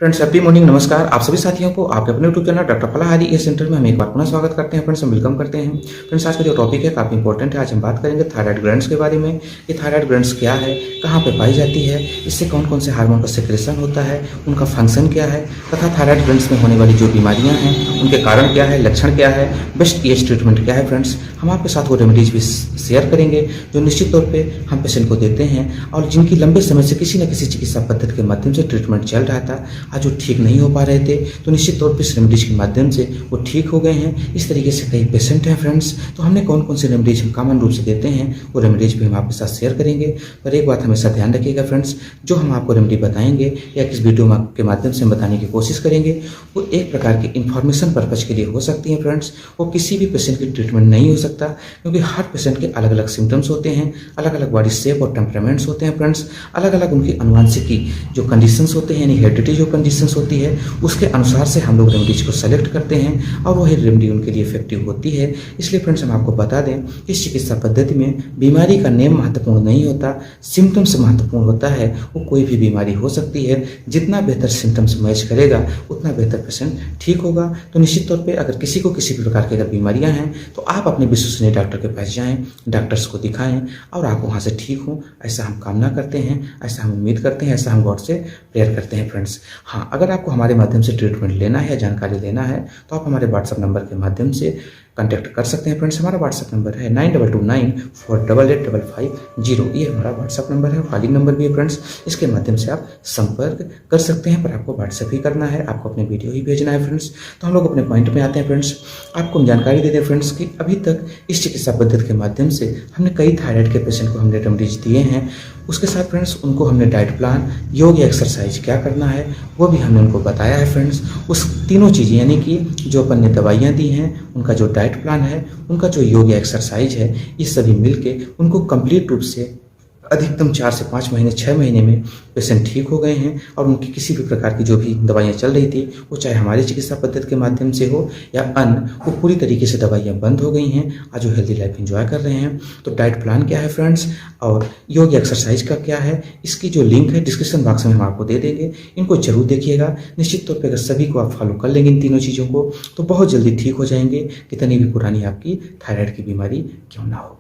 Friends happy morning, नमस्कार आप सभी साथियों को आपके अपने यूट्यूब चैनल डॉक्टर फलाहारी इस सेंटर में हम एक बार पुनः स्वागत करते हैं। फ्रेंड्स हम वेलकम करते हैं। फ्रेंड्स आज का जो टॉपिक है काफ़ी इंपॉर्टेंट है। आज हम बात करेंगे थायराइड ग्लैंड्स के बारे में। ये थायराइड ग्लैंड्स क्या है, कहाँ पे पाई जाती है, इससे कौन कौन से हार्मोन का सेक्रेशन होता है, उनका फंक्शन क्या है, तथा थायराइड ग्लैंड्स में होने वाली जो बीमारियाँ हैं उनके कारण क्या है, लक्षण क्या है, बेस्ट एज ट्रीटमेंट क्या है। फ्रेंड्स हम आपके साथ वो रेमेडीज भी शेयर करेंगे जो निश्चित तौर पे हम पेशेंट को देते हैं और जिनकी लंबे समय से किसी न किसी चिकित्सा पद्धति के माध्यम से ट्रीटमेंट चल रहा था, आज वो ठीक नहीं हो पा रहे थे, तो निश्चित तौर पे इस रेमेडीज के माध्यम से वो ठीक हो गए हैं। इस तरीके से कई पेशेंट हैं फ्रेंड्स। तो हमने कौन कौन से रेमेडीज हम कॉमन रूप से देते हैं वो रेमेडीज भी हम आपके साथ शेयर करेंगे। पर एक बात हमेशा ध्यान रखिएगा फ्रेंड्स, जो हम आपको रेमेडी बताएंगे या इस वीडियो के माध्यम से बताने की कोशिश करेंगे वो एक प्रकार के इन्फॉर्मेशन पर्पज के लिए हो सकती है फ्रेंड्स। वो किसी भी पेशेंट की ट्रीटमेंट नहीं हो सकता, क्योंकि हर पेशेंट के अलग अलग सिम्टम्स होते हैं, अलग अलग बॉडी शेप और टेम्परामेंट्स होते हैं फ्रेंड्स, अलग अलग उनकी अनुवांशिकी जो कंडीशंस होते हैं यानी हेरिडिटी जो कंडीशंस होती है उसके अनुसार से हम लोग रेमेडीज को सेलेक्ट करते हैं और वही रेमेडी उनके लिए इफेक्टिव होती है। इसलिए फ्रेंड्स हम आपको बता दें कि इस चिकित्सा पद्धति में बीमारी का नेम महत्वपूर्ण नहीं होता, सिम्टम्स महत्वपूर्ण होता है। वो कोई भी बीमारी हो सकती है, जितना बेहतर सिम्टम्स मैच करेगा उतना बेहतर पेशेंट ठीक होगा। तो निश्चित तौर पर अगर किसी को किसी भी प्रकार की अगर बीमारियां हैं तो आप अपने विश्वसनीय डॉक्टर के पास जाएं, डॉक्टर्स को दिखाएं और आप वहाँ से ठीक हों, ऐसा हम कामना करते हैं, ऐसा हम उम्मीद करते हैं, ऐसा हम गॉड से प्रेयर करते हैं फ्रेंड्स। हाँ, अगर आपको हमारे माध्यम से ट्रीटमेंट लेना है या जानकारी लेना है तो आप हमारे व्हाट्सएप नंबर के माध्यम से कांटेक्ट कर सकते हैं फ्रेंड्स। हमारा व्हाट्सएप नंबर है 9229488550। ये हमारा व्हाट्सएप नंबर है, कॉलिंग नंबर भी है फ्रेंड्स। इसके माध्यम से आप संपर्क कर सकते हैं, पर आपको व्हाट्सएप ही करना है, आपको अपने वीडियो ही भेजना है फ्रेंड्स। तो हम लोग अपने पॉइंट में आते हैं फ्रेंड्स। आपको हम जानकारी देते हैं फ्रेंड्स कि अभी तक इस चिकित्सा पद्धति के माध्यम से हमने कई थायराइड के पेशेंट को हमने रेमेडीज दिए हैं। उसके साथ फ्रेंड्स उनको हमने डाइट प्लान, योग या एक्सरसाइज क्या करना है वो भी हमने उनको बताया है फ्रेंड्स। उस तीनों चीज़ें यानी कि जो अपन ने दवाइयाँ दी हैं, उनका जो डाइट प्लान है, उनका जो योग या एक्सरसाइज है, ये सभी मिलके उनको कंप्लीट रूप से अधिकतम 4 से 5 महीने 6 महीने में पेशेंट ठीक हो गए हैं। और उनकी किसी भी प्रकार की जो भी दवाइयाँ चल रही थी वो चाहे हमारी चिकित्सा पद्धति के माध्यम से हो या अन्य, वो पूरी तरीके से दवाइयाँ बंद हो गई हैं। आज वो हेल्दी लाइफ एंजॉय कर रहे हैं। तो डाइट प्लान क्या है फ्रेंड्स और योग एक्सरसाइज का क्या है, इसकी जो लिंक है डिस्क्रिप्शन बॉक्स में हम आपको दे देंगे। इनको जरूर देखिएगा। निश्चित तौर पर अगर सभी को आप फॉलो कर लेंगे इन तीनों चीज़ों को तो बहुत जल्दी ठीक हो जाएंगे, कितनी भी पुरानी आपकी थायराइड की बीमारी क्यों ना हो।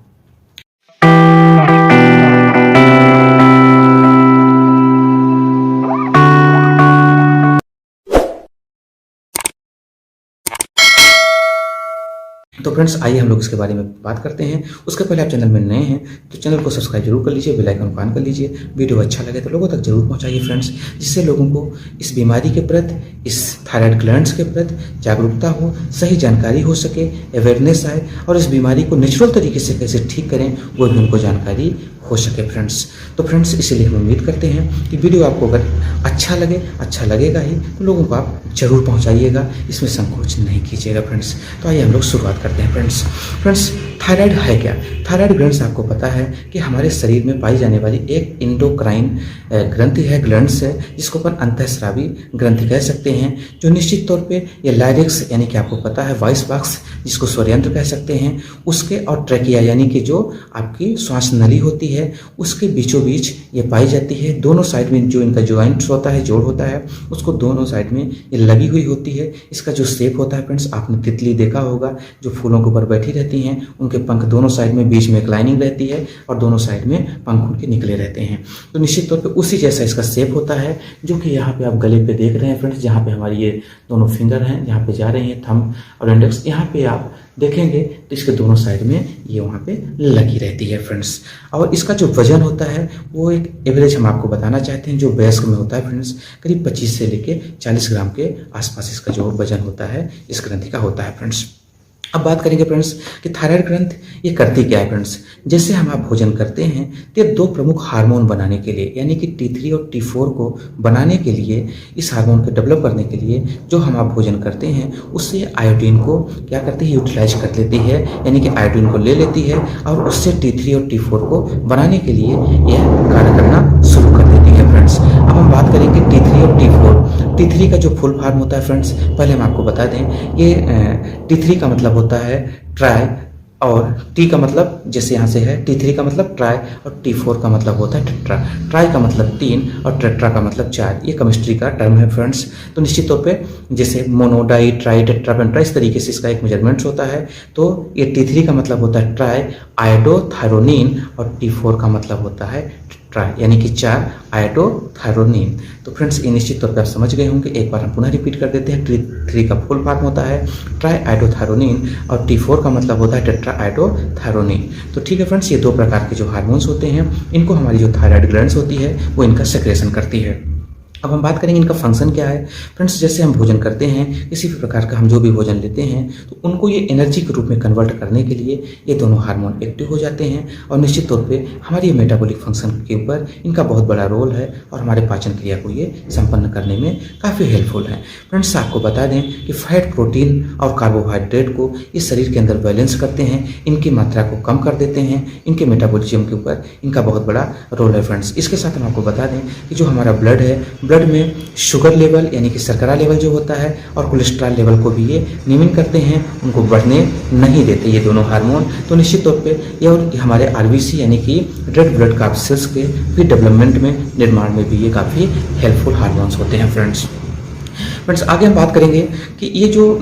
तो फ्रेंड्स आइए हम लोग इसके बारे में बात करते हैं। उसके पहले आप चैनल में नए हैं तो चैनल को सब्सक्राइब जरूर कर लीजिए, बेल आइकन को ऑन कर लीजिए। वीडियो अच्छा लगे तो लोगों तक जरूर पहुंचाइए फ्रेंड्स, जिससे लोगों को इस बीमारी के प्रति, इस थायराइड ग्लैंड्स के प्रति जागरूकता हो, सही जानकारी हो सके, अवेयरनेस आए और इस बीमारी को नेचुरल तरीके से कैसे ठीक करें वो भी उनको जानकारी हो सके फ्रेंड्स। तो फ्रेंड्स इसलिए हम उम्मीद करते हैं कि वीडियो आपको अगर अच्छा लगेगा ही तो लोगों को आप जरूर पहुंचाइएगा, इसमें संकोच नहीं कीजिएगा फ्रेंड्स। तो आइए हम लोग शुरुआत करते हैं फ्रेंड्स। थायराइड है क्या? थायराइड ग्लैंड्स आपको पता है कि हमारे शरीर में पाई जाने वाली एक इंडोक्राइन ग्रंथि है, ग्लैंड्स है, जिसको अपन अंतःस्रावी ग्रंथि कह सकते हैं, जो निश्चित तौर पे ये लाइरिक्स यानी कि आपको पता है वॉइस बॉक्स जिसको स्वरयंत्र कह सकते हैं, उसके और ट्रैकिया यानी कि जो आपकी श्वास नली होती है उसके बीचों बीच ये पाई जाती है। दोनों साइड में जो इनका जॉइंट होता है, जोड़ होता है, उसको दोनों साइड में ये लगी हुई होती है। इसका जो शेप होता है फ्रेंड्स, आपने तितली देखा होगा जो फूलों के ऊपर बैठी रहती हैं, उनके पंख दोनों साइड में, बीच में एक लाइनिंग रहती है और दोनों साइड में पंख उनके निकले रहते हैं। तो निश्चित तौर पे उसी जैसा इसका शेप होता है, जो कि यहाँ पे आप गले पे देख रहे हैं फ्रेंड्स, जहाँ पे हमारी ये दोनों फिंगर हैं, जहाँ पे जा रही हैं थंब और इंडेक्स, यहाँ पे आप देखेंगे तो इसके दोनों साइड में ये वहाँ पे लगी रहती है फ्रेंड्स। और इसका जो वजन होता है वो एक एवरेज हम आपको बताना चाहते हैं, जो वयस्क में होता है फ्रेंड्स, करीब 25 से लेके 40 ग्राम के आसपास इसका जो वजन होता है इस ग्रंथि का होता है फ्रेंड्स। अब बात करेंगे फ्रेंड्स कि थायराइड ग्रंथि ये करती क्या है फ्रेंड्स। जैसे हम आप भोजन करते हैं तो ये 2 प्रमुख हार्मोन बनाने के लिए यानी कि T3 और T4 को बनाने के लिए, इस हार्मोन को डेवलप करने के लिए जो हम आप भोजन करते हैं उससे आयोडीन को क्या करती है, यूटिलाइज कर लेती है, यानी कि आयोडीन को ले लेती है और उससे T3 और T4 को बनाने के लिए यह कार्य करना शुरू कर देती है फ्रेंड्स। अब हम बात करेंगे T3 और T4। T3 का जो फुल फॉर्म होता है फ्रेंड्स, पहले हम आपको बता दें, ये T3 का मतलब होता है ट्राई और टी का मतलब जैसे यहाँ से है, T3 का मतलब ट्राई और T4 का मतलब होता है टेट्रा। ट्राई का मतलब 3 और टेट्रा का मतलब 4। ये केमिस्ट्री का टर्म है फ्रेंड्स। तो निश्चित तौर पे जैसे मोनो, डाई, ट्राई, टेट्रा, पेंट्रा, इस तरीके से इसका एक मेजरमेंट्स होता है। तो ये T3 का मतलब होता है ट्राई आयोडोथायरोनिन और T4 का मतलब होता है ट्राई यानी कि 4 आयोडोथायरोनिन। तो फ्रेंड्स ये निश्चित तौर पे आप समझ गए होंगे। एक बार हम पुनः रिपीट कर देते हैं। T3 का फुल फॉर्म होता है ट्राई आयोडोथायरोनिन और T4 का मतलब होता है टेट्रा आयोडोथायरोनिन। तो ठीक है फ्रेंड्स, ये दो प्रकार के जो हार्मोन्स होते हैं इनको हमारी जो थायराइड ग्लैंड्स होती है वो इनका सेक्रेशन करती है। अब हम बात करेंगे इनका फंक्शन क्या है। फ्रेंड्स जैसे हम भोजन करते हैं, किसी भी प्रकार का हम जो भी भोजन लेते हैं तो उनको ये एनर्जी के रूप में कन्वर्ट करने के लिए ये दोनों हार्मोन एक्टिव हो जाते हैं और निश्चित तौर पे हमारी मेटाबॉलिक फंक्शन के ऊपर इनका बहुत बड़ा रोल है और हमारे पाचन क्रिया को ये संपन्न करने में काफ़ी हेल्पफुल है। फ्रेंड्स आपको बता दें कि फैट, प्रोटीन और कार्बोहाइड्रेट को इस शरीर के अंदर बैलेंस करते हैं, इनकी मात्रा को कम कर देते हैं, इनके मेटाबॉलिज्म के ऊपर इनका बहुत बड़ा रोल है फ्रेंड्स। इसके साथ हम आपको बता दें कि जो हमारा ब्लड है, ब्लड में शुगर लेवल यानी कि शर्करा लेवल जो होता है और कोलेस्ट्रॉल लेवल को भी ये नियमित करते हैं, उनको बढ़ने नहीं देते ये दोनों हार्मोन। तो निश्चित तौर पे ये और हमारे आरबीसी यानी कि रेड ब्लड कार्ब सेल्स के भी डेवलपमेंट में, निर्माण में भी ये काफ़ी हेल्पफुल हार्मोन्स होते हैं फ्रेंड्स आगे हम बात करेंगे कि ये जो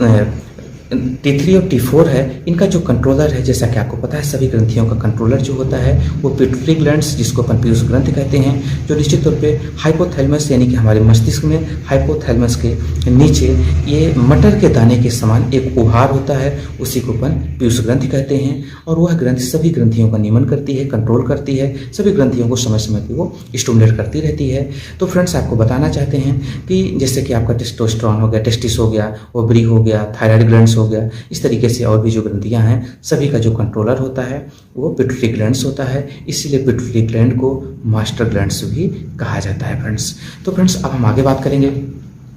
T3 और T4 है, इनका जो कंट्रोलर है, जैसा कि आपको पता है सभी ग्रंथियों का कंट्रोलर जो होता है वो पिट्यूटरी ग्लैंड्स, जिसको अपन पीयूष ग्रंथि कहते हैं, जो निश्चित तौर पे हाइपोथैलेमस यानी कि हमारे मस्तिष्क में हाइपोथैलेमस के नीचे ये मटर के दाने के समान एक उभार होता है, उसी को अपन पीयूष ग्रंथि कहते हैं। और वह ग्रंथि सभी ग्रंथियों का नियमन करती है, कंट्रोल करती है, सभी ग्रंथियों को समय समय पर वो स्टिमुलेट करती रहती है। तो फ्रेंड्स आपको बताना चाहते हैं कि जैसे कि आपका टेस्टोस्टेरोन हो गया, टेस्टिस हो गया, ओवरी हो गया, थायराइड ग्लैंड्स हो गया, इस तरीके से और भी जो ग्रंथियां हैं सभी का जो कंट्रोलर होता है वो पिट्यूटरी ग्लैंड्स होता है। इसीलिए पिट्यूटरी ग्लैंड को मास्टर ग्लैंड्स भी कहा जाता है फ्रेंड्स। तो फ्रेंड्स अब हम आगे बात करेंगे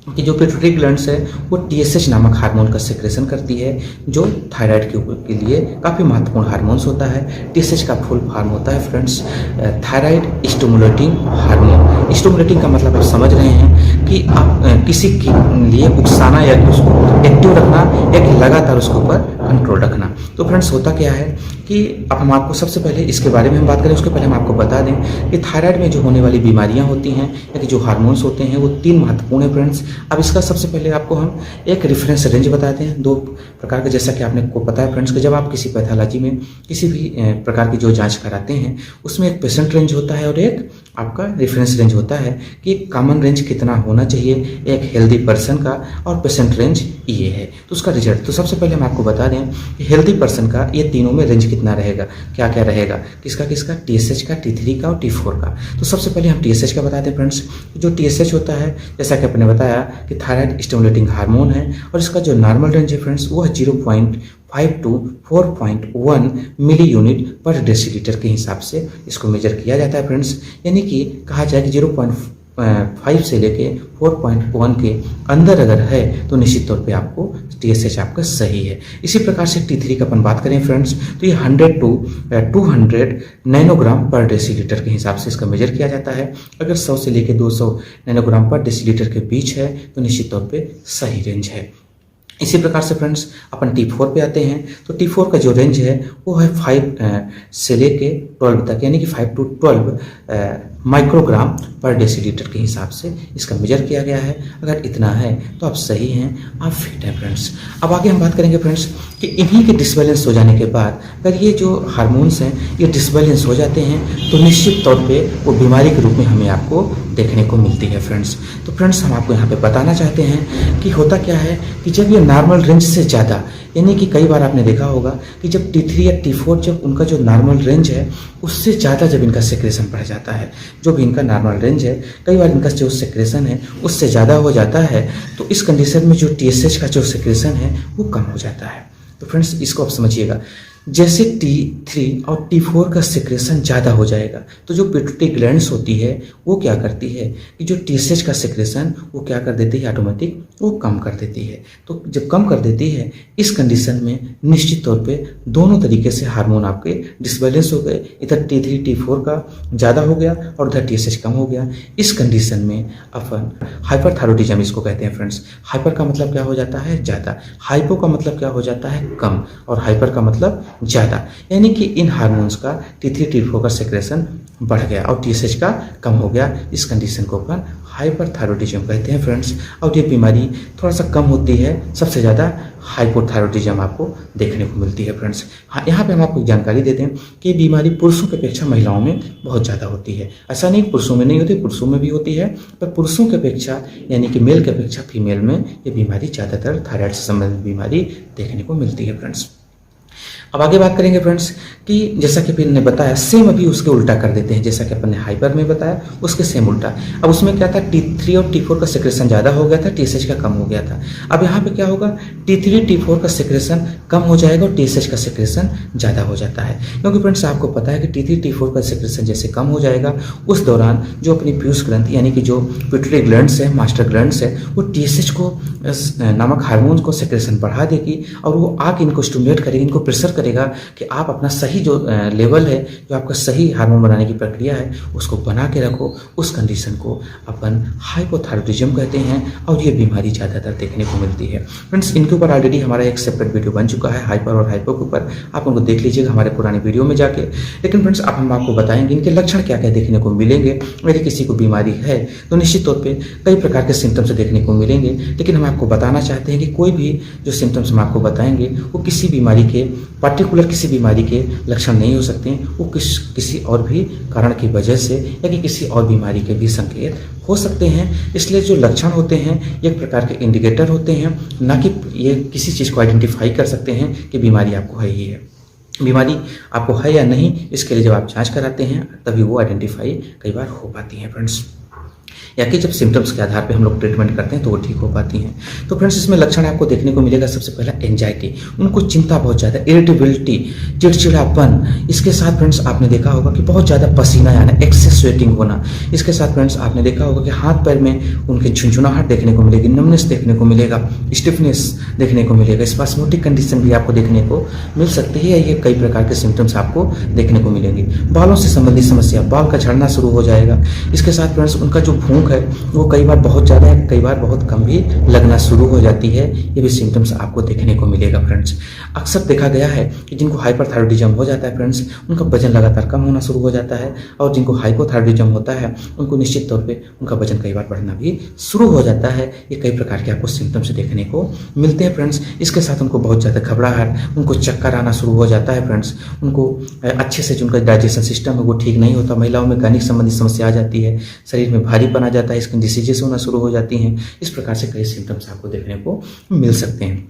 कि जो पिट्यूटरी ग्लैंड्स है वो TSH नामक हार्मोन का सेक्रेशन करती है, जो थायराइड के लिए काफ़ी महत्वपूर्ण हार्मोन्स होता है। TSH का फुल फॉर्म होता है friends thyroid stimulating hormone. Stimulating का मतलब आप समझ रहे हैं कि आप किसी के लिए उकसाना या उसको एक्टिव रखना, एक लगातार उसके ऊपर कंट्रोल रखना। तो फ्रेंड्स होता क्या है कि अब हम आपको सबसे पहले इसके बारे में हम बात करें, उसके पहले हम आपको बता दें कि थायराइड में जो होने वाली बीमारियां होती हैं या कि जो हार्मोन्स होते हैं वो 3 महत्वपूर्ण है फ्रेंड्स। अब इसका सबसे पहले आपको हम एक रेफरेंस रेंज बताते हैं 2 प्रकार के। जैसा कि आपने को पता है फ्रेंड्स कि जब आप किसी पैथोलॉजी में किसी भी प्रकार की जो जांच कराते हैं उसमें एक पेशेंट रेंज होता है और एक आपका रेफरेंस रेंज होता है कि एक कॉमन रेंज कितना होना चाहिए एक हेल्दी पर्सन का, और पेशेंट रेंज ये है। तो उसका रिजल्ट, तो सबसे पहले हम आपको बता दें कि हेल्दी पर्सन का ये तीनों में रेंज कितना रहेगा, क्या क्या रहेगा, किसका किसका, TSH का, T3 का और T4 का। तो सबसे पहले हम TSH का बताते हैं फ्रेंड्स। जो TSH होता है जैसा कि आपने बताया कि थायराइड स्टिमुलेटिंग हार्मोन है और इसका जो नॉर्मल रेंज है फ्रेंड्स वो है 0.5 to 4.1 मिली यूनिट पर डेसीलीटर के हिसाब से इसको मेजर किया जाता है फ्रेंड्स। यानी कि कहा जाए कि 0.5 से लेके 4.1 के अंदर अगर है तो निश्चित तौर पे आपको TSH आपका सही है। इसी प्रकार से T3 का अपन बात करें फ्रेंड्स तो ये 100 to 200 नैनोग्राम पर डेसीलीटर के हिसाब से इसका मेजर किया जाता है। अगर 100 से लेके 200 नैनोग्राम पर डेसीलीटर के बीच है तो निश्चित तौर पे सही रेंज है। इसी प्रकार से फ्रेंड्स अपन T4 पे आते हैं। तो T4 का जो रेंज है वो है 5 से लेके 12 तक, यानी कि 5 to 12 माइक्रोग्राम पर डेसीलीटर के हिसाब से इसका मेजर किया गया है। अगर इतना है तो आप सही हैं, आप फिट हैं फ्रेंड्स। अब आगे हम बात करेंगे फ्रेंड्स कि इन्हीं के डिसबैलेंस हो जाने के बाद अगर ये जो हार्मोन्स हैं ये डिसबैलेंस हो जाते हैं तो निश्चित तौर पे वो बीमारी के रूप में हमें आपको देखने को मिलती है फ्रेंड्स। तो फ्रेंड्स हम आपको यहाँ पे बताना चाहते हैं कि होता क्या है कि जब ये नॉर्मल रेंज से ज़्यादा, यानी कि कई बार आपने देखा होगा कि जब T3 या T4 जब उनका जो नॉर्मल रेंज है उससे ज़्यादा जब इनका सेक्रेशन बढ़ जाता है, जो भी इनका नॉर्मल रेंज है कई बार इनका जो सेक्रेशन है उससे ज़्यादा हो जाता है, तो इस कंडीशन में जो TSH का जो सेक्रेशन है वो कम हो जाता है। तो फ्रेंड्स इसको आप समझिएगा, जैसे T3 और T4 का सेक्रेशन ज़्यादा हो जाएगा तो जो पिट्यूटरी ग्लैंड्स होती है वो क्या करती है कि जो TSH का सेक्रेशन वो क्या कर देती है, ऑटोमेटिक वो कम कर देती है। तो जब कम कर देती है इस कंडीशन में निश्चित तौर पे दोनों तरीके से हार्मोन आपके डिसबैलेंस हो गए, इधर T3 T4 का ज़्यादा हो गया और उधर TSH कम हो गया। इस कंडीशन में अपन हाइपरथायरॉयडिज्म इसको कहते हैं फ्रेंड्स। हाइपर का मतलब क्या हो जाता है, ज़्यादा, हाइपो का मतलब क्या हो जाता है, कम, और हाइपर का मतलब ज़्यादा, यानी कि इन हार्मोन्स का T3 T4 का सेक्रेशन बढ़ गया और TSH का कम हो गया। इस कंडीशन को अपन हाइपरथायरॉयडिज्म कहते हैं फ्रेंड्स। और ये बीमारी थोड़ा सा कम होती है, सबसे ज़्यादा हाइपोथायरॉयडिज्म आपको देखने को मिलती है फ्रेंड्स। हाँ, यहाँ पे हम आपको जानकारी देते हैं कि बीमारी पुरुषों की अपेक्षा महिलाओं में बहुत ज़्यादा होती है। ऐसा नहीं पुरुषों में नहीं होती, पुरुषों में भी होती है, पर पुरुषों की अपेक्षा यानी कि मेल की अपेक्षा फीमेल में ये बीमारी ज़्यादातर थायराइड से संबंधित बीमारी देखने को मिलती है फ्रेंड्स। अब आगे बात करेंगे फ्रेंड्स कि जैसा कि अपन ने बताया सेम अभी उसके उल्टा कर देते हैं, जैसा कि अपन ने हाइपर में बताया उसके सेम उल्टा। अब उसमें क्या था, T3 और T4 का सेक्रेशन ज़्यादा हो गया था, TSH का कम हो गया था। अब यहाँ पे क्या होगा, T3 T4 का सेक्रेशन कम हो जाएगा और TSH का सेक्रेशन ज़्यादा हो जाता है। क्योंकि फ्रेंड्स आपको पता है कि T3 T4 का सेक्रेशन जैसे कम हो जाएगा, उस दौरान जो अपनी पीयूष ग्रंथि यानी कि जो पिट्यूटरी ग्लैंड्स है, मास्टर ग्लैंड्स है, वो TSH को नामक हार्मोन को सेक्रेशन बढ़ा देगी और वो आके इनको स्टिमुलेट करेगी, इनको प्रेशर करेगा कि आप अपना सही जो लेवल है, जो आपका सही हार्मोन बनाने की प्रक्रिया है, उसको बना के रखो। उस कंडीशन को अपन हाइपोथायरॉयडिज्म कहते हैं और ये बीमारी ज़्यादातर देखने को मिलती है फ्रेंड्स। इनके ऊपर ऑलरेडी हमारा एक सेपरेट वीडियो बन चुका है हाइपर और हाइपो के ऊपर, आप उनको देख लीजिएगा हमारे पुराने वीडियो में जाके। लेकिन फ्रेंड्स अब हम आपको बताएंगे इनके लक्षण क्या क्या देखने को मिलेंगे। यदि किसी को बीमारी है तो निश्चित तौर पर कई प्रकार के सिम्टम्स देखने को मिलेंगे, लेकिन हम आपको बताना चाहते हैं कि कोई भी जो सिम्टम्स हम आपको बताएंगे वो किसी बीमारी के पर्टिकुलर किसी बीमारी के लक्षण नहीं हो सकते हैं, वो किसी और भी कारण की वजह से या कि किसी और बीमारी के भी संकेत हो सकते हैं। इसलिए जो लक्षण होते हैं ये एक प्रकार के इंडिकेटर होते हैं, ना कि ये किसी चीज़ को आइडेंटिफाई कर सकते हैं कि बीमारी आपको है ही है। बीमारी आपको है या नहीं, इसके लिए जब आप जांच कराते हैं तभी वो आइडेंटिफाई कई बार हो पाती है फ्रेंड्स, या कि जब सिम्टम्स के आधार पे हम लोग ट्रीटमेंट करते हैं तो वो ठीक हो पाती हैं। तो फ्रेंड्स इसमें लक्षण आपको देखने को मिलेगा, सबसे पहला एंजाइटी, उनको चिंता बहुत ज़्यादा, इरिटेबिलिटी, चिड़चिड़ापन। इसके साथ फ्रेंड्स आपने देखा होगा कि बहुत ज़्यादा पसीना आना, एक्सेस स्वेटिंग होना। इसके साथ फ्रेंड्स आपने देखा होगा कि हाथ पैर में उनके झुंझुनाहट देखने को मिलेगी, नमनेस देखने को मिलेगा, स्टिफनेस देखने को मिलेगा, स्पास्मोटिक कंडीशन भी आपको देखने को मिल सकती है। ये कई प्रकार के सिम्टम्स आपको देखने को मिलेंगे। बालों से संबंधित समस्या, बाल का झड़ना शुरू हो जाएगा। इसके साथ फ्रेंड्स उनका जो भूख है वो कई बार बहुत ज़्यादा है, कई बार बहुत कम भी लगना शुरू हो जाती है। ये भी सिम्टम्स आपको देखने को मिलेगा फ्रेंड्स। अक्सर देखा गया है कि जिनको हाइपरथायरॉयडिज्म हो जाता है फ्रेंड्स, उनका वजन लगातार कम होना शुरू हो जाता है, और जिनको हाइपोथायरॉयडिज्म होता है उनको निश्चित तौर पे उनका वजन कई बार बढ़ना भी शुरू हो जाता है। ये कई प्रकार के आपको सिम्टम्स देखने को मिलते हैं फ्रेंड्स। इसके साथ उनको बहुत ज़्यादा घबराहट, उनको चक्कर आना शुरू हो जाता है फ्रेंड्स। उनको अच्छे से जो उनका डाइजेशन सिस्टम है वो ठीक नहीं होता। महिलाओं में गायनिक संबंधी समस्या आ जाती है, शरीर में भारीपन आ जाता है, स्किन डिसीजेस होना शुरू हो जाती हैं। इस प्रकार से कई सिम्टम्स आपको देखने को मिल सकते हैं।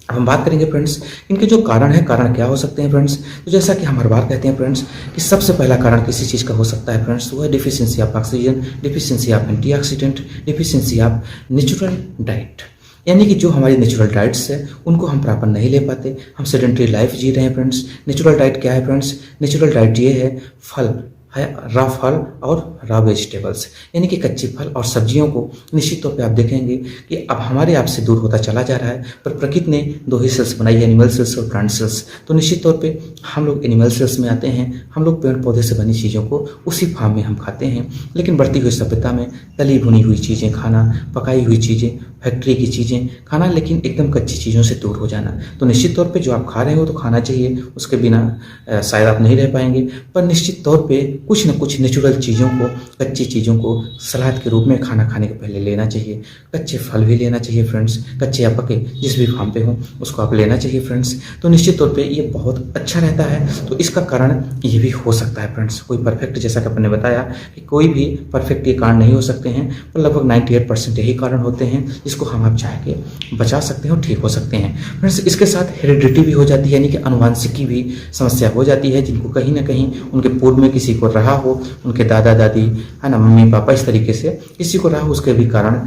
अब हम बात करेंगे फ्रेंड्स इनके जो कारण है, कारण क्या हो सकते हैं फ्रेंड्स। तो जैसा कि हम हर बार कहते हैं फ्रेंड्स कि सबसे पहला कारण किसी चीज़ का हो सकता है फ्रेंड्स, वो है deficiency of oxygen, deficiency of antioxidant, deficiency of natural diet. यानी कि जो हमारी नेचुरल डाइट्स है उनको हम प्रॉपर नहीं ले पाते, हम सेडेंटरी लाइफ जी रहे हैं फ्रेंड्स। नेचुरल डाइट क्या है फ्रेंड्स, नेचुरल डाइट ये है फल है, रा फल और रा वेजिटेबल्स, यानी कि कच्चे फल और सब्जियों को निश्चित तौर पे आप देखेंगे कि अब हमारे आप से दूर होता चला जा रहा है। पर प्रकृति ने दो ही सेल्स बनाई है, एनिमल सेल्स और प्लांट सेल्स। तो निश्चित तौर पे हम लोग एनिमल सेल्स में आते हैं, हम लोग पेड़ पौधे से बनी चीज़ों को उसी फार्म में हम खाते हैं। लेकिन बढ़ती हुई सभ्यता में तली भुनी हुई चीज़ें खाना, पकाई हुई चीज़ें, फैक्ट्री की चीज़ें खाना, लेकिन एकदम कच्ची चीज़ों से दूर हो जाना। तो निश्चित तौर पे जो आप खा रहे हो तो खाना चाहिए, उसके बिना शायद आप नहीं रह पाएंगे। पर निश्चित तौर पे कुछ न कुछ नेचुरल चीज़ों को, कच्ची चीज़ों को सलाद के रूप में खाना खाने के पहले लेना चाहिए। कच्चे फल भी लेना चाहिए फ्रेंड्स, कच्चे या पके जिस भी फार्म पे हो उसको आप लेना चाहिए फ्रेंड्स। तो निश्चित तौर पे ये बहुत अच्छा रहता है। तो इसका कारण ये भी हो सकता है फ्रेंड्स। कोई परफेक्ट, जैसा कि अपन ने बताया कि कोई भी परफेक्ट ये कारण नहीं हो सकते हैं, पर लगभग 98% यही कारण होते हैं जिसको हम आप चाह के बचा सकते हैं और ठीक हो सकते हैं फ्रेंड्स। इसके साथ हेरिडिटी भी हो जाती है, यानी कि अनुवांशिकी भी समस्या हो जाती है। जिनको कहीं ना कहीं उनके पूर्व में किसी को रहा हो, उनके दादा दादी है ना, मम्मी पापा, इस तरीके से किसी को रहा हो, उसके भी कारण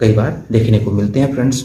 कई बार देखने को मिलते हैं फ्रेंड्स।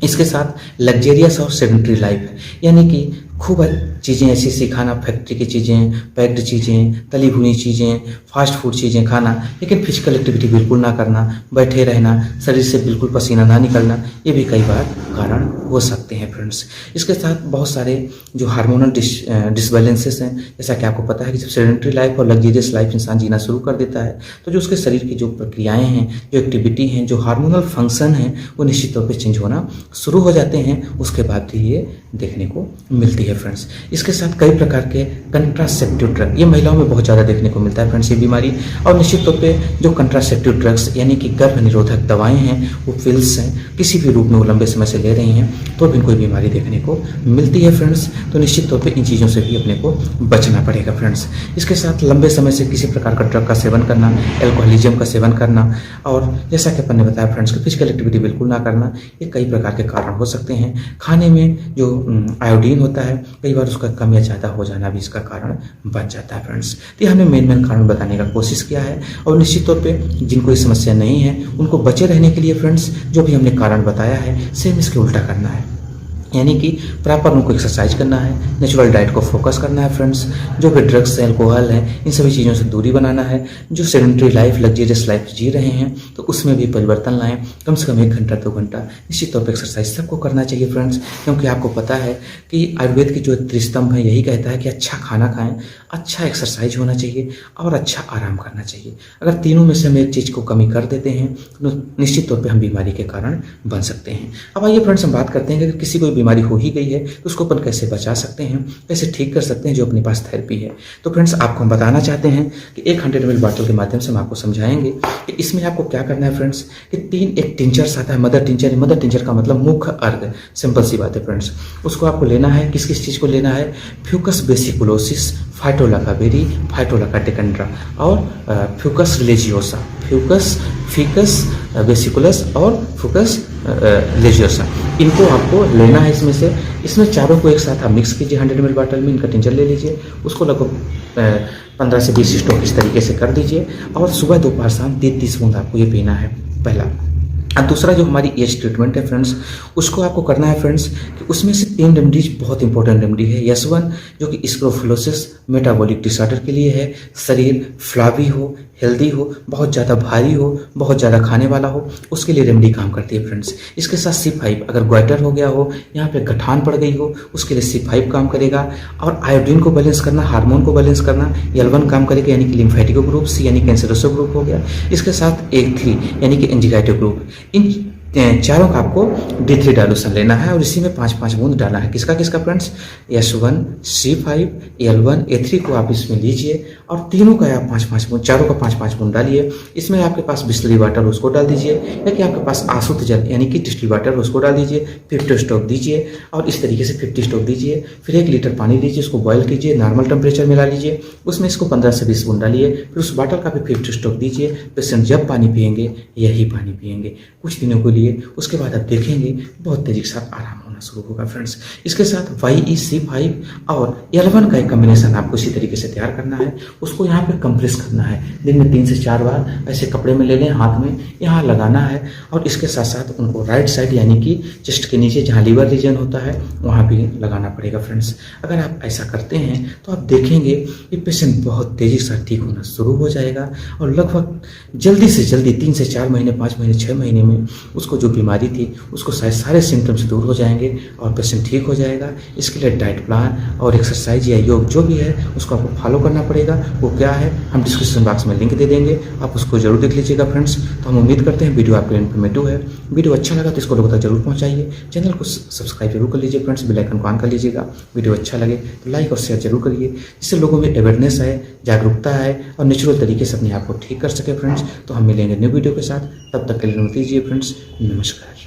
इसके साथ लग्जेरियस और सेडेंटरी लाइफ, यानी कि खूब चीज़ें ऐसी ऐसी खाना, फैक्ट्री की चीज़ें, पैक्ड चीज़ें, तली भुनी चीज़ें, फास्ट फूड चीज़ें खाना, लेकिन फिजिकल एक्टिविटी बिल्कुल ना करना, बैठे रहना, शरीर से बिल्कुल पसीना ना निकलना, ये भी कई बार कारण हो सकते हैं फ्रेंड्स। इसके साथ बहुत सारे जो हार्मोनल डिसबैलेंसेस हैं, जैसा कि आपको पता है कि जब सेडेंटरी लाइफ और लग्जेरियस लाइफ इंसान जीना शुरू कर देता है तो जो उसके शरीर की जो प्रक्रियाएँ हैं, जो एक्टिविटी हैं, जो हार्मोनल फंक्शन हैं, वो निश्चित तौर पर चेंज होना शुरू हो जाते हैं। उसके बाद भी ये देखने को मिलती है है फ्रेंड्स। इसके साथ कई प्रकार के कंट्रासेप्टिव ड्रग, ये महिलाओं में बहुत ज़्यादा देखने को मिलता है फ्रेंड्स ये बीमारी। और निश्चित तौर पे जो कंट्रासेप्टिव ड्रग्स यानी कि गर्भ निरोधक दवाएं हैं, वो पिल्स हैं, किसी भी रूप में वो लंबे समय से ले रही हैं तो भी इनको बीमारी देखने को मिलती है फ्रेंड्स। तो निश्चित तौर पे इन चीज़ों से भी अपने को बचना पड़ेगा फ्रेंड्स। इसके साथ लंबे समय से किसी प्रकार का ड्रग का सेवन करना, एल्कोहलिज्म का सेवन करना, और जैसा कि अपन ने बताया फ्रेंड्स कि फिजिकल एक्टिविटी बिल्कुल ना करना, ये कई प्रकार के कारण हो सकते हैं। खाने में जो आयोडीन होता है, कई बार उसका कम या ज़्यादा हो जाना भी इसका कारण बन जाता है फ्रेंड्स। तो ये हमने मेन कारण बताने का कोशिश किया है। और निश्चित तौर पे जिनको ये समस्या नहीं है उनको बचे रहने के लिए फ्रेंड्स जो भी हमने कारण बताया है सेम इसके उल्टा करना है, यानी कि प्रॉपर उनको एक्सरसाइज करना है, नेचुरल डाइट को फोकस करना है फ्रेंड्स। जो भी ड्रग्स है, अल्कोहल है, इन सभी चीज़ों से दूरी बनाना है। जो सेडेंटरी लाइफ, लग्जरियस लाइफ जी रहे हैं तो उसमें भी परिवर्तन लाएं। कम से कम 1 घंटा 2 घंटा निश्चित तौर पर एक्सरसाइज सबको करना चाहिए फ्रेंड्स, क्योंकि आपको पता है कि आयुर्वेद की जो त्रिस्तंभ है यही कहता है कि अच्छा खाना खाएं, अच्छा एक्सरसाइज होना चाहिए और अच्छा आराम करना चाहिए। अगर तीनों में से हम एक चीज़ को कमी कर देते हैं तो निश्चित तौर पर हम बीमारी के कारण बन सकते हैं। अब आइए फ्रेंड्स हम बात करते हैं कि अगर किसी को बीमारी हो ही गई है तो उसको अपन कैसे बचा सकते हैं, कैसे ठीक कर सकते हैं, जो अपने पास थेरेपी है। तो फ्रेंड्स आपको हम बताना चाहते हैं कि एक 100 ml बॉटल के माध्यम से हम आपको समझाएंगे कि इसमें आपको क्या करना है फ्रेंड्स। कि एक टिंचर्स आता है, मदर टिंचर का मतलब मुख्य अर्घ, सिंपल सी बात है फ्रेंड्स। उसको आपको लेना है, किस किस चीज़ को लेना है, फ्यूकस बेसिकुलोसिस, फाइटोलाका बेरी, फाइटोलाका टेकेंड्रा और फ्यूकस रिलीजियोसा, फिकस बेसिकुलस और फ्यूकस लेजियोसा, इनको आपको लेना है। इसमें चारों को एक साथ आप मिक्स कीजिए 100 ml बॉटल में। इनका टिंचर ले लीजिए, उसको लगभग 15 से 20 स्टॉक इस तरीके से कर दीजिए और सुबह दोपहर शाम 30 बूंद आपको ये पीना है, पहला। और दूसरा जो हमारी एज ट्रीटमेंट है फ्रेंड्स, उसको आपको करना है फ्रेंड्स कि उसमें से 3 रेमडीज बहुत इंपॉर्टेंट रेमडी है। यस1 जो कि स्क्रोफुलोसिस मेटाबॉलिक डिसऑर्डर के लिए है, शरीर फ्लावी हो, हेल्दी हो, बहुत ज़्यादा भारी हो, बहुत ज़्यादा खाने वाला हो, उसके लिए रेमडी काम करती है फ्रेंड्स। इसके साथ C5, अगर ग्वाइटर हो गया हो, यहाँ पे गठान पड़ गई हो, उसके लिए C5 काम करेगा। और आयोडीन को बैलेंस करना, हार्मोन को बैलेंस करना, L1 काम करेगा यानी कि लिम्फेटिको ग्रुप, C यानी कैंसरसो ग्रुप हो गया। इसके साथ A3 यानी कि एंजिगाइटो ग्रुप। इन चारों का आपको D3 डाइल्यूशन लेना है और इसी में 5-5 बूंद डालना है। किसका किसका friends, S1, C5, L1, A3 को आप इसमें लीजिए और तीनों का आप 5-5 बूंद, चारों का 5-5 बूंद डालिए। इसमें आपके पास बिस्लरी वाटर उसको डाल दीजिए, या कि आपके पास आशुद्ध जल यानी कि डिस्टिल वाटर उसको डाल दीजिए। 50 स्टॉक दीजिए और इस तरीके से 50 स्टॉक दीजिए। फिर 1 लीटर पानी लीजिए, उसको बॉयल कीजिए, नॉर्मल टेम्परेचर में ला लीजिए, उसमें इसको 15 से 20 बूंद डालिए। फिर उस बॉटल का भी 50 स्टॉक दीजिए। पेशेंट जब पानी पियेंगे यही पानी पियेंगे कुछ दिनों के लिए, उसके बाद आप देखेंगे बहुत तेजी के साथ आराम होना शुरू होगा फ्रेंड्स। इसके साथ YEC5 और L1 का एक कॉम्बिनेशन आपको इसी तरीके से तैयार करना है। उसको यहाँ पे कंप्रेस करना है, दिन में 3 से 4 बार ऐसे कपड़े में ले लें, हाथ में यहाँ लगाना है। और इसके साथ साथ उनको राइट साइड यानी कि चेस्ट के नीचे जहाँ लीवर रीजन होता है वहाँ भी लगाना पड़ेगा फ्रेंड्स। अगर आप ऐसा करते हैं तो आप देखेंगे कि पेशेंट बहुत तेजी से ठीक होना शुरू हो जाएगा और लगभग जल्दी से जल्दी 3 से 4 महीने, 5 महीने, 6 महीने में उसको जो बीमारी थी उसको सारे सिम्टम्स दूर हो जाएंगे और पेशेंट ठीक हो जाएगा। इसके लिए डाइट प्लान और एक्सरसाइज या योग जो भी है उसको आपको फॉलो करना पड़ेगा। वो क्या है हम डिस्क्रिप्शन बॉक्स में लिंक दे देंगे, आप उसको जरूर देख लीजिएगा फ्रेंड्स। तो हम उम्मीद करते हैं वीडियो आपके लिए इन्फॉर्मेटिव है। वीडियो अच्छा लगा तो इसको लोगों तक जरूर पहुंचाइए। चैनल को सब्सक्राइब जरूर कर लीजिए फ्रेंड्स, बेल आइकन को ऑन कर लीजिएगा। वीडियो अच्छा लगे तो लाइक और शेयर जरूर करिए, जिससे लोगों में अवेयरनेस है, जागरूकता है और नेचुरल तरीके से अपने आप को ठीक कर सके फ्रेंड्स। तो हम मिलेंगे न्यू वीडियो के साथ, तब तक के लिए अनुमति दीजिए फ्रेंड्स, नमस्कार।